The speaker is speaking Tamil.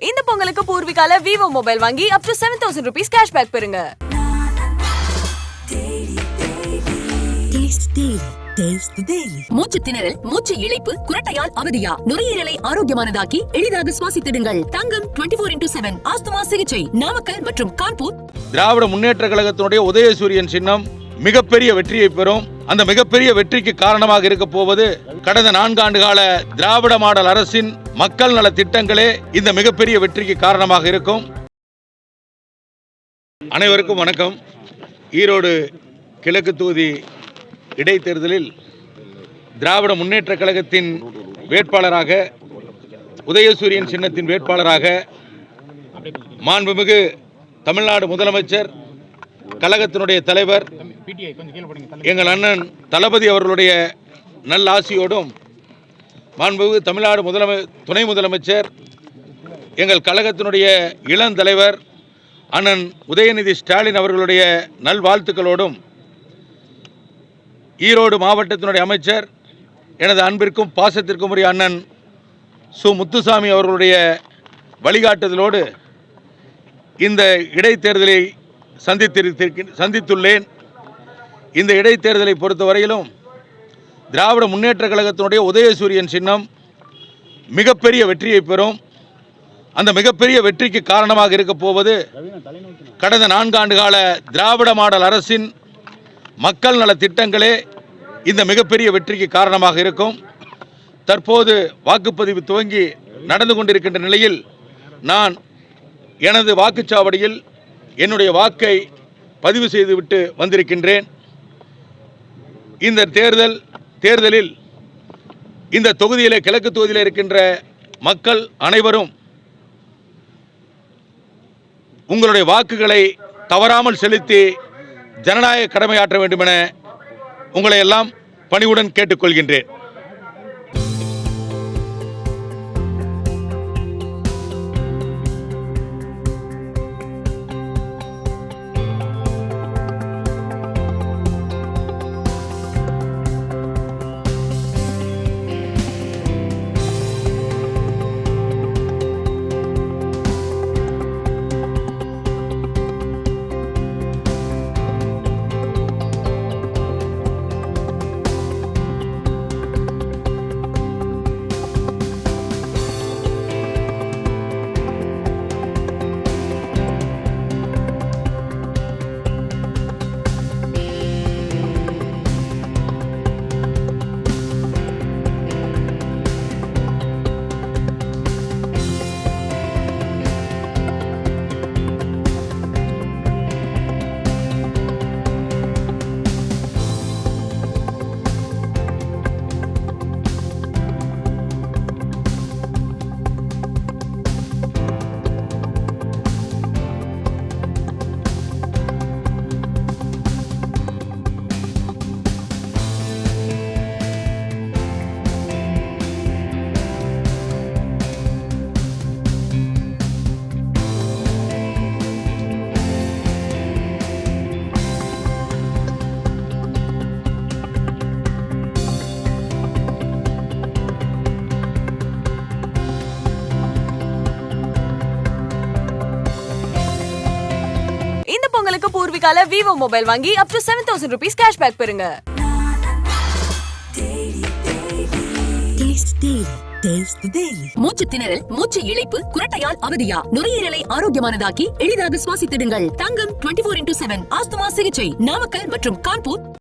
இந்த பொங்கலுக்கு பூர்விகால விவோ மொபைல் வாங்கி up to 7,000 rupees cashback பெறுங்க. மூச்சு திணறல், மூச்சு இழைப்பு, குரட்டையால் அவதியா, நுரையீரலை ஆரோக்கியமானதாக்கி எளிதாக சுவாசித்திடுங்கள். தங்கம் 24x7 ஆஸ்துமா சிகிச்சை நாமக்கல் மற்றும் கான்பூர். திராவிட முன்னேற்ற கழகத்தினுடைய உதயசூரியன் சின்னம் மிகப்பெரிய வெற்றியை பெறும். அந்த மிகப்பெரிய வெற்றிக்கு காரணமாக இருக்க போவது கடந்த 4 ஆண்டு கால திராவிட மாடல் அரசின் மக்கள் நல திட்டங்களே இந்த மிகப்பெரிய வெற்றிக்கு காரணமாக இருக்கும். அனைவருக்கும் வணக்கம். ஈரோடு கிழக்கு தொகுதி இடைத்தேர்தலில் திராவிட முன்னேற்ற கழகத்தின் வேட்பாளராக, உதயசூரியன் சின்னத்தின் வேட்பாளராக மாண்புமிகு தமிழ்நாடு முதலமைச்சர், கழகத்தினுடைய தலைவர் எங்கள் அண்ணன் தளபதி அவர்களுடைய நல்லாசியோடும், மாண்புமிகு தமிழ்நாடு துணை முதலமைச்சர், எங்கள் கழகத்தினுடைய இளம் தலைவர் அண்ணன் உதயநிதி ஸ்டாலின் அவர்களுடைய நல்வாழ்த்துக்களோடும், ஈரோடு மாவட்டத்தினுடைய அமைச்சர், எனது அன்பிற்கும் பாசத்திற்கும் உரிய அண்ணன் சு முத்துசாமி அவர்களுடைய வழிகாட்டுதலோடு இந்த இடைத்தேர்தலை சந்தித்துள்ளேன். இந்த இடைத்தேர்தலை பொறுத்தவரையிலும் திராவிட முன்னேற்ற கழகத்தினுடைய உதயசூரியன் சின்னம் மிகப்பெரிய வெற்றியை பெறும். அந்த மிகப்பெரிய வெற்றிக்கு காரணமாக இருக்க போவது கடந்த 4 ஆண்டு கால திராவிட மாடல் அரசின் மக்கள் நல திட்டங்களே இந்த மிகப்பெரிய வெற்றிக்கு காரணமாக இருக்கும். தற்போது வாக்குப்பதிவு துவங்கி நடந்து கொண்டிருக்கின்ற நிலையில் நான் எனது வாக்குச்சாவடியில் என்னுடைய வாக்கை பதிவு செய்துவிட்டு வந்திருக்கின்றேன். இந்த தேர்தலில் இந்த தொகுதியில், கிழக்கு தொகுதியில் இருக்கின்ற மக்கள் அனைவரும் உங்களுடைய வாக்குகளை தவறாமல் செலுத்தி ஜனநாயக கடமையாற்ற வேண்டும் என உங்களை எல்லாம் பணிவுடன் கேட்டுக்கொள்கின்றேன். இந்த பொங்கலுக்கு பூர்விகால விவோ மொபைல் வாங்கி up to 7,000 rupees cashback பெறுங்க. மூச்சு திணறல், மூச்சு இழைப்பு, குரட்டையால் அவதியா, நுரையீரலை ஆரோக்கியமானதாக்கி எளிதாக சுவாசித்திடுங்கள். தங்கம் 24x7 ஆஸ்துமா சிகிச்சை நாமக்கல் மற்றும் கான்பூர்.